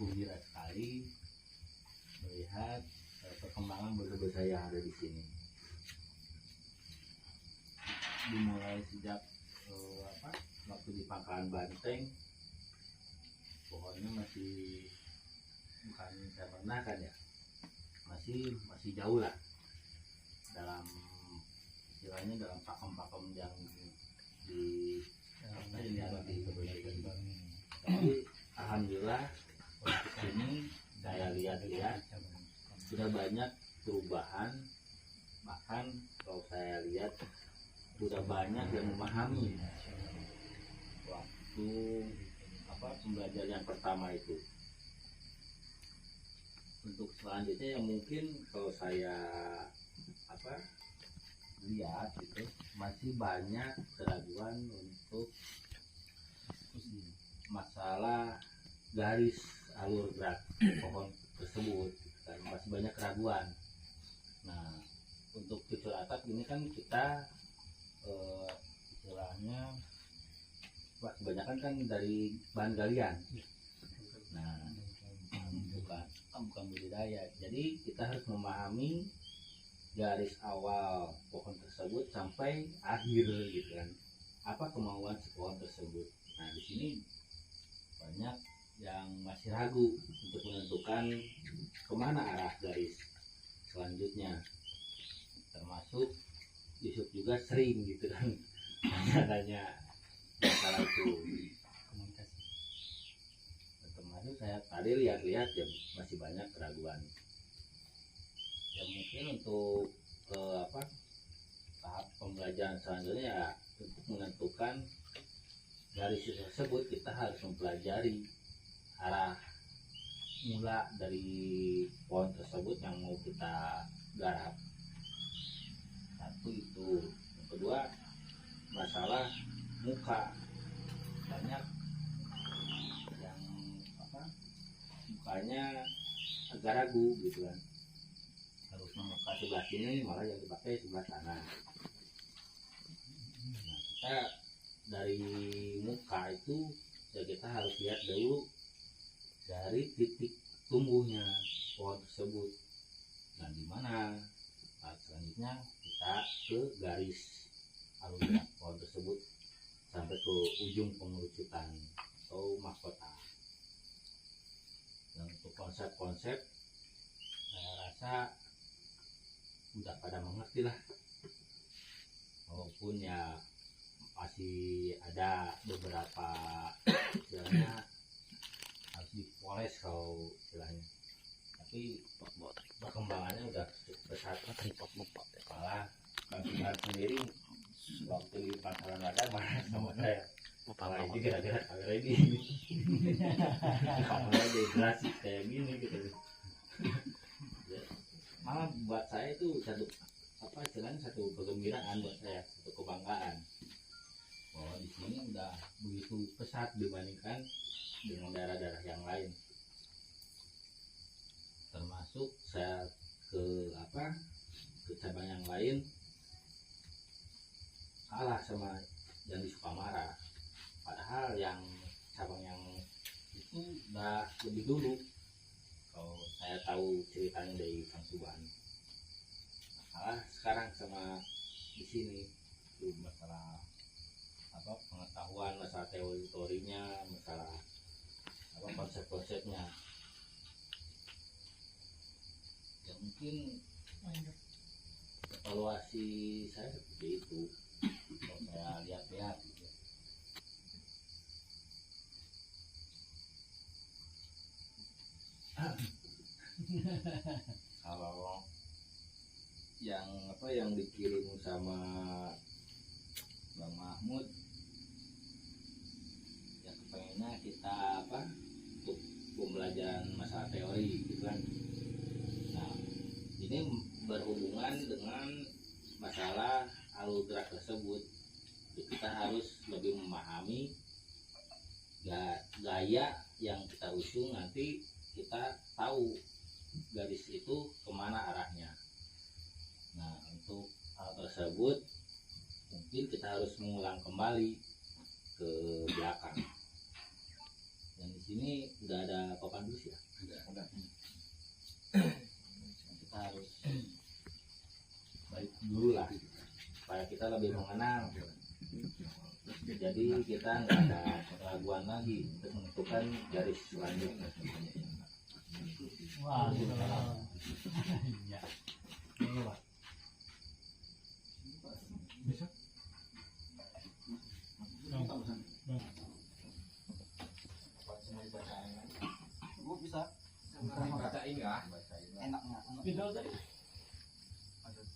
gembira sekali melihat perkembangan bursa saya yang ada di sini. Dimulai sejak waktu di Pangkalan Banteng, pohonnya masih bukan saya pernah kan ya, masih jauh lah dalam istilahnya, dalam pakem-pakem yang di tapi alhamdulillah ini saya lihat-lihat sudah banyak perubahan, bahkan kalau saya lihat sudah banyak yang memahami waktu pembelajaran yang pertama itu. Untuk selanjutnya yang mungkin kalau saya lihat itu masih banyak keraguan untuk masalah garis alur gerak pohon tersebut, dan masih banyak keraguan. Nah, untuk cucur atap ini kan kita istilahnya kebanyakan kan dari bahan galian. Nah, bukan budidaya. Jadi kita harus memahami garis awal pohon tersebut sampai akhir gitu kan. Apa kemauan si pohon tersebut. Nah, di sini banyak yang masih ragu untuk menentukan kemana arah garis selanjutnya. Termasuk Yusuf juga sering gitu kan tanya masalah itu komunikasi. Termasuk saya tadi lihat-lihat ya masih banyak keraguan. Ya mungkin untuk tahap pembelajaran selanjutnya ya untuk menentukan garis tersebut kita harus mempelajari arah mula dari pohon tersebut yang mau kita garap. Satu itu. Yang kedua, masalah muka. Banyak yang mukanya agak ragu gitu kan, harus memuka sebelah sini malah yang dipakai sebelah sana. Nah, kita dari muka itu ya kita harus lihat dulu dari titik tumbuhnya pohon tersebut. Nah, di mana selanjutnya kita ke garis alur gerak pohon tersebut sampai ke ujung pengerucutan atau mahkota. Dan untuk konsep-konsep saya rasa udah pada mengerti lah, walaupun ya masih ada beberapa istilahnya harus dipoles kalau istilahnya, tapi perkembangannya udah besar. Malah Bang Subar sendiri waktu di Pangkalan Ladang marah sama saya, malah ini gara-gara kamera ini kamera dehidrasi kayak gini gitu. Malah buat saya itu satu istilahnya satu kegembiraan buat saya, satu kebanggaan bahwa di sini udah begitu pesat dibandingkan dengan daerah-daerah yang lain. Termasuk saya ke cabang yang lain kalah sama yang di Sukamara, padahal yang cabang yang itu udah lebih dulu. Kalau saya tahu ceritanya dari Kang Suban, kalah sekarang sama di sini itu masalah pengetahuan, masalah teorinya, masalah konsep-konsepnya. Ya mungkin evaluasi saya seperti itu kalau saya lihat-lihat gitu. Kalau yang dikirim sama Bang Mahmud ya kepengennya kita untuk pembelajaran masalah teori gitu kan. Nah, ini berhubungan dengan masalah alur gerak tersebut. Jadi kita harus lebih memahami gaya yang kita usung, nanti kita tahu garis itu kemana arahnya. Nah, untuk hal tersebut mungkin kita harus mengulang kembali ke belakang. Dan di sini udah ada papan dus ya. Ada. Kita harus baik dulu lah supaya kita lebih mengenal. Jadi kita nggak ada keraguan lagi untuk menentukan garis selanjutnya. Wah, iya. Bisa? Gue bisa. Bacain ya. Enaknya. Spidol tadi.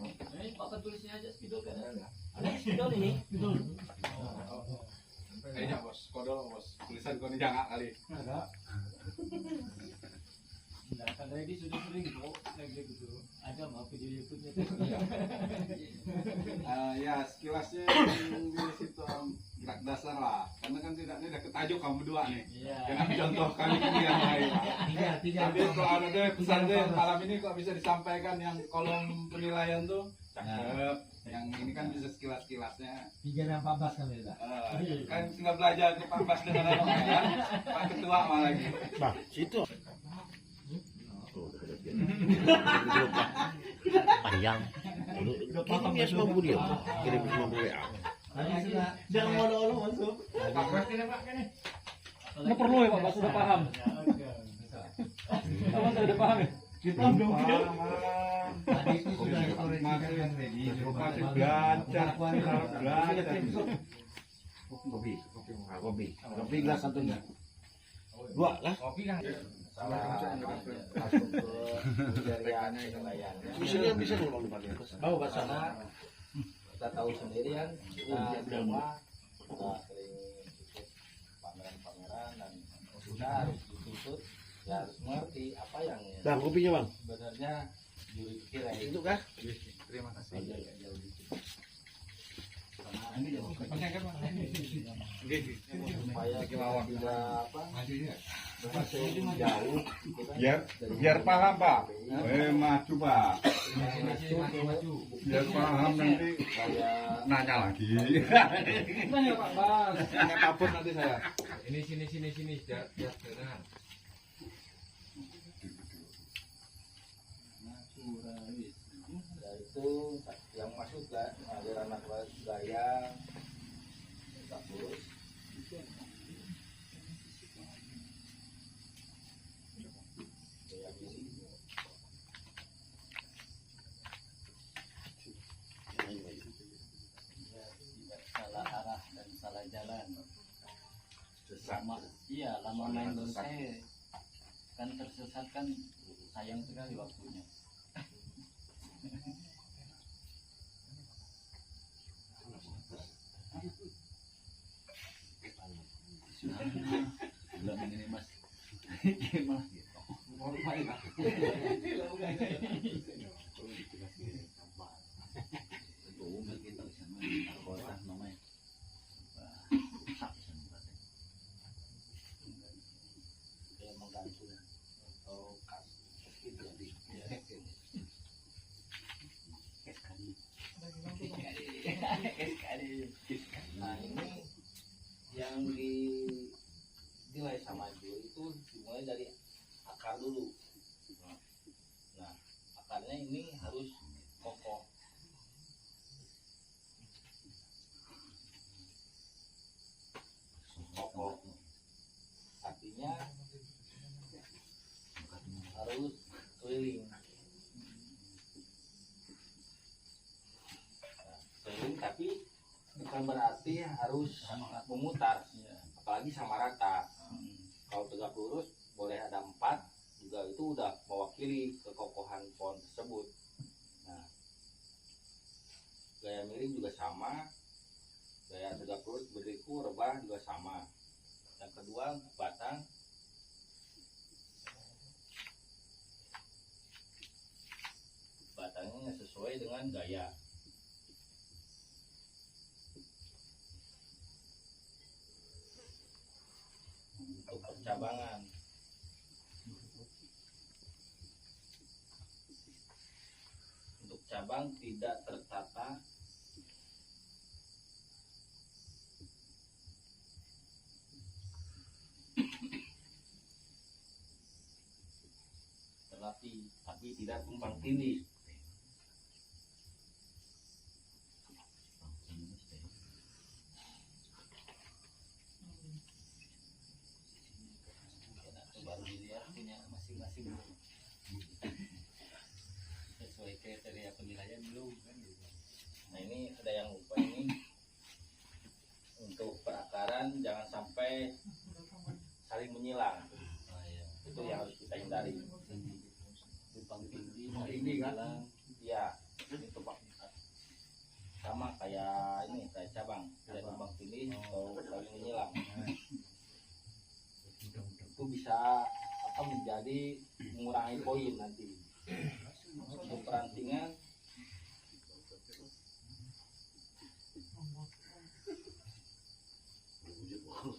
Ini papan tulisnya aja spidol kan? Ada spidol ini. Spidol. Kayaknya bos, kodol bos. Tulisan kau ini jangan kali. Ada. Nah, karena ini sudah sering kok lagi gitu. Ada mau video YouTube-nya tuh. Ya sekilasnya di situ gerak dasar lah. Karena kan tidak ini udah ketajuk kamu berdua nih. Iya. Jangan contohkan itu yang lain lah. Tiga. Tapi kalau ada deh pesan deh malam ini kok bisa disampaikan yang kolom penilaian tuh cakep. Yang ini kan bisa sekilas-kilasnya. 3 dan 14 kali lah. Kan tinggal belajar ke Pak Bas dengan anak ya. Pak Ketua malah lagi. Bah, situ. Panjang. Kirim ya semua video. Kirim semua WA. Jangan ngolo-ngolo masuk. Pak Bas ini Pak kan nih. Nggak perlu ya Pak, Pak sudah paham. Kamu sudah paham ya? Kita belum video. Tadi itu sudah masih belajar, Kopi gelas satunya. 2 lah. Kopi kan. Masuk ke area Bisa ngomong dipakai. Mau ke sana kita tahu sendiri kan kita semua sudah sering ikut pameran-pameran dan sudah harus dituntut ya harus mengerti apa yang Bang, kopinya bang. sebenarnya juri pikiran Itu kah? Terima kasih. aja ya jauh dikit. Karena supaya kita tidak apa jauh gitu kan. Biar paham Pak. Maju Pak. Biar paham nanti Kayak nanya lagi. Nanya Pak Bas. Nanya apapun nanti saya. Ini sini biar dengar. naturalis. Ya itu yang masuk kan aliran naturalis gaya bagus. Gaya ini ya, tidak salah arah dan salah jalan. Sama, iya lama main bonsai kan tersesat kan sayang sekali waktunya. Belum ini mas, gimana gitu? Nah ini yang dinilai sama juri itu dimulai dari akar dulu. Nah akarnya ini harus kokoh. Kokoh artinya harus keliling. Keliling tapi bukan berarti harus memutar, apalagi sama rata. Kalau tegak lurus boleh ada 4 juga, itu udah mewakili kekokohan pohon tersebut. Nah, gaya miring juga sama, gaya tegak lurus berdiriku rebah juga sama. Yang kedua batang, batangnya sesuai dengan gaya. Untuk percabangan, untuk cabang tidak tertata rapi, tapi tidak tumpang tindih. Baru dilihat punya masing-masing sesuai kriteria penilaian belum kan gitu. Nah ini ada yang lupa ini untuk perakaran jangan sampai saling menyilang. Itu yang harus kita hindari. Tumpang tindih, Ini kan? ya itu Pak. Sama kayak ini kayak cabang, tidak tumpang tindih atau saling menyilang. Itu bisa menjadi mengurangi poin nanti. Untuk perantingan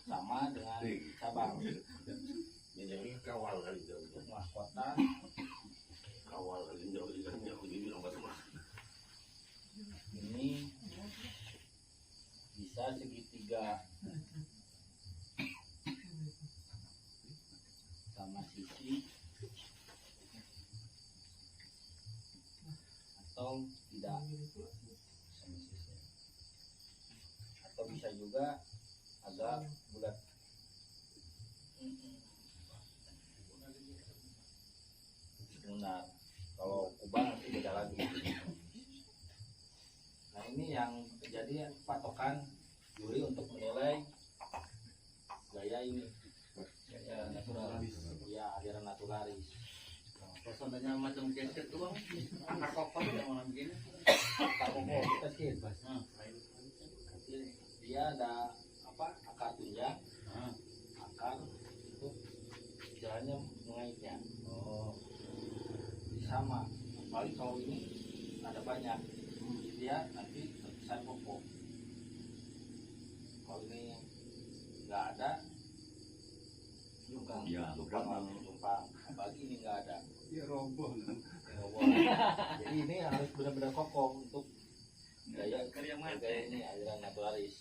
sama dengan cabang. Ini kawal kali jauh. Untuk mahkota Kawal kali jauh ikan aku dibilang batu mah. ini bisa segitiga sama sisi atau tidak sama sisi, atau bisa juga agak bulat. Benar, kalau kubah nanti beda lagi. Nah ini yang terjadi patokan juri untuk menilai gaya ini, gaya naturalis, ya aliran naturalis. Suasananya macam gesket tuh bang, akar koper yang mana begini. Akar pokok kita sih, dia ada apa? Akar tunjang, akar itu jalannya mengaitnya. Sama, apalagi kalau ini ada banyak, dia nanti terkesan pokok. Kalau ini nggak ada, jumpang, jumpang. Apalagi ini nggak ada. Ya roboh. Jadi ini harus benar-benar kokoh untuk gaya ini aliran naturalis.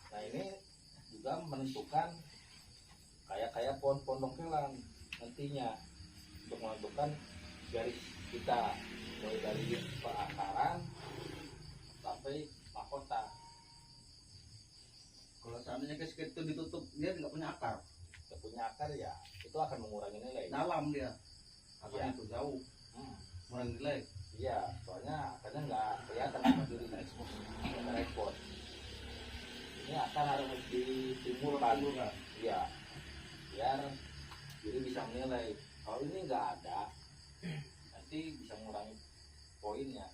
Nah ini juga menentukan kayak pohon-pohon dongkelan nantinya untuk menentukan garis kita mulai dari perakaran sampai mahkota. Kalau seandainya gesket itu ditutup, dia nggak punya akar. Nggak punya akar ya itu akan mengurangi nilai. Dalam dia, akarnya Ya. tuh jauh, Hmm. kurang nilai. Iya, soalnya akarnya nggak kelihatan sama diri ekspos, nggak ekspos. Ini akan harus ditimbulkan, iya, biar jadi bisa menilai. Kalau ini nggak ada, nanti bisa mengurangi poinnya.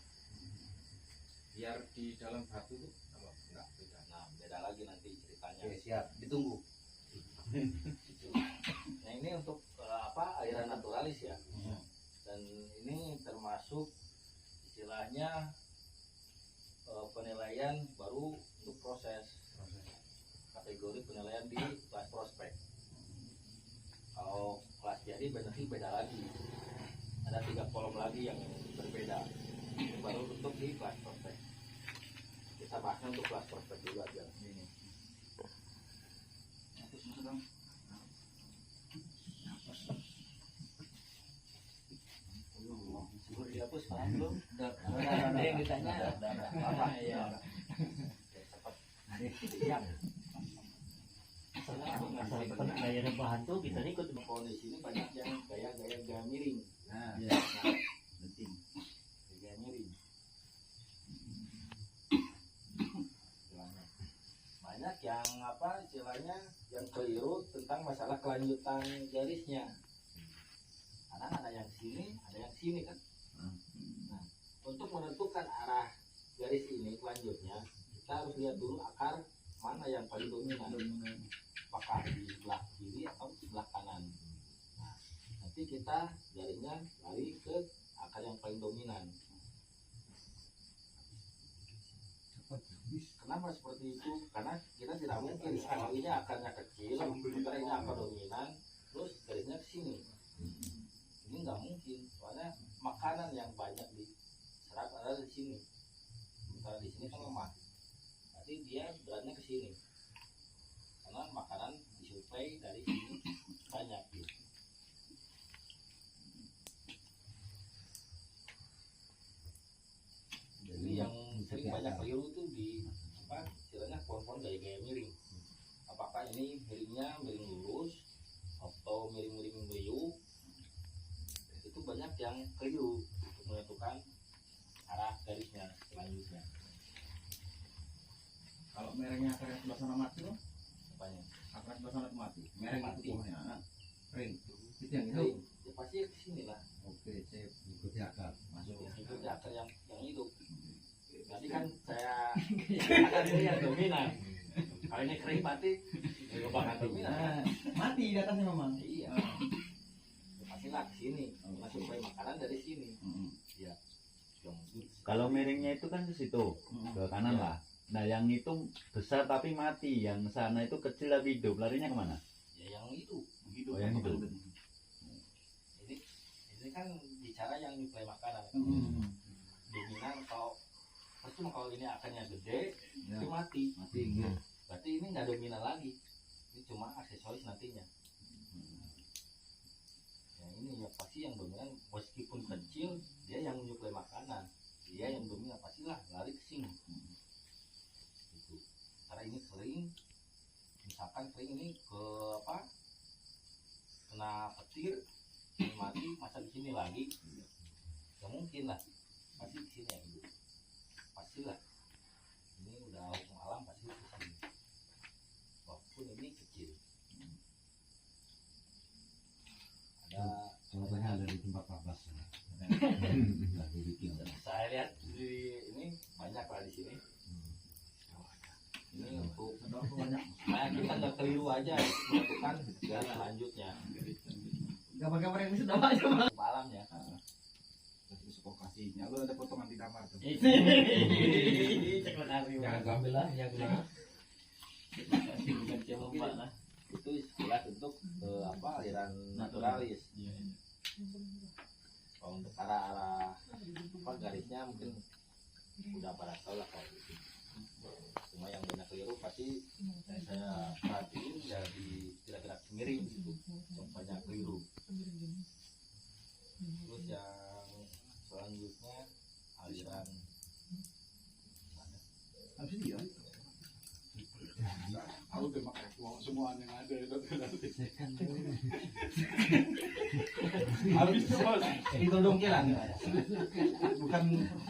Biar di dalam batu tuh enggak beda. Nah, beda lagi nanti ceritanya. Oke siap, ditunggu. Nah ini untuk aliran naturalis ya. Dan ini termasuk istilahnya penilaian baru untuk proses kategori penilaian di kelas prospek. Kalau kelas jadi beda lagi, ada 3 kolom lagi yang berbeda. Itu baru untuk di kelas prospek. Kita bahasnya untuk kelas prospek dulu aja. Ini. Dihapus paham belum? Ada yang ditanya. Apa ya? Siap. Masalah gaya rebahan tuh kita ikut. Kalau di sini banyak yang gaya miring. Nah, Penting. Gaya miring. Banyak yang istilahnya yang keliru tentang masalah kelanjutan garisnya. Karena ada yang sini, ada yang sini kan. Nah, untuk menentukan arah garis ini selanjutnya, kita harus lihat dulu akar mana yang paling dominan. Apakah di sebelah kiri atau di sebelah kanan. Nah, nanti kita jaringnya lari ke akar yang paling dominan. Kenapa seperti itu? Karena kita tidak mungkin kalau ini akarnya kecil, sementara ini akar dominan, terus garisnya ke sini. Ini nggak mungkin, soalnya makanan yang banyak diserap ada di sini. Sementara di sini kan lemah. Nanti dia beratnya ke sini. Karena makanan disuplai dari sini banyak gitu. sering banyak keliru tuh di apa istilahnya pohon-pohon gaya-gaya miring. Apakah ini miringnya miring lurus atau miring-miring beliuk? Itu banyak yang keliru untuk menentukan arah garisnya selanjutnya. Kalau merengnya akar sebelah sana mati loh, Apanya? akar sebelah sana mati. Mereng Mati. itu pohonnya, kering. Itu yang itu. Kering. Ya pasti ke sini lah. Oke, sip. Ikuti akar. Masuk. Itu akar yang hidup. Nanti kan saya akan lihat dominan. Kalau ini kering mati, ya bakal dominan. Nah, mati di atasnya memang. Iya. Ya, pastilah ke sini. Masuk ke makanan dari sini. Ya. Yang Kalau miringnya itu kan ke situ, ke kanan Iya. lah. Nah yang itu besar tapi mati, yang sana itu kecil tapi hidup, larinya kemana? ya yang itu. Oh, yang itu. Ini kan bicara yang nyuplai makanan. Dominan kalau percuma kalau ini akarnya gede, Ya. itu mati. Mati. Berarti ini nggak dominan lagi. Ini cuma aksesoris nantinya. Yang ini ya pasti yang dominan meskipun kecil dia yang menyuplai makanan. Dia yang dominan pastilah lari ke sini. Gitu. Karena ini kering, misalkan kering ini ke apa? Kena petir, ini mati, masa di sini lagi? Gak mungkin lah. Pasti di sini yang hidup. Pastilah. Ini udah hukum alam pasti ke sini. Walaupun ini kecil. Ada Contohnya ada di tempat Abbas. Lagi bikin. saya lihat di ini banyak lah di sini. Ini untuk nah, kita nggak keliru aja menentukan garis selanjutnya Gambar-gambar yang sudah banyak. malamnya. Suka kasihnya. Lu ada potongan di kamar tuh. Jangan ambil lah, yang kena. Bukan cuma lah. Itu istilah untuk apa aliran naturalis. Kalau untuk arah apa garisnya mungkin udah pada tahu lah kalau gitu. Cuma yang banyak keliru pasti saya perhatiin dari gerak-gerak miring gitu, yang banyak keliru. Terus yang selanjutnya aliran Habis dia. Aku udah makan semua yang ada itu nanti. Habis itu bos. Itu dongkiran. Bukan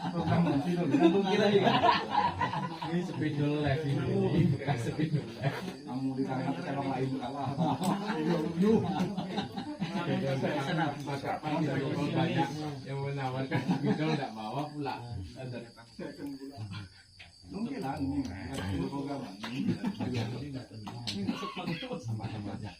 program itu, bukan dongkiran juga. Ini spidol live ini, bukan spidol live. Kamu di tangan tembak lain kalah. Kapan banyak yang menawarkan spidol tidak bawa pula. Dongkiran ini. Itu program. Sama-sama aja.